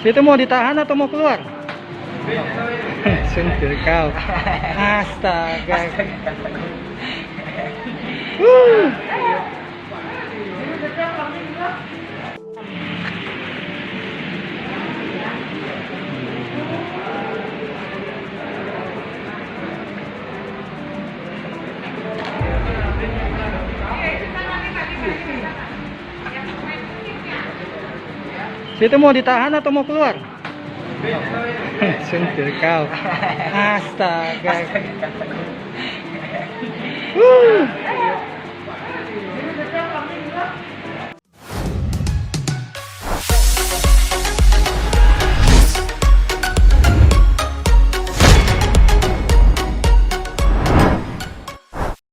Situ mau ditahan atau mau keluar? Sentil kau. Astaga. Situ mau ditahan atau mau keluar? Sentil kau. Astaga.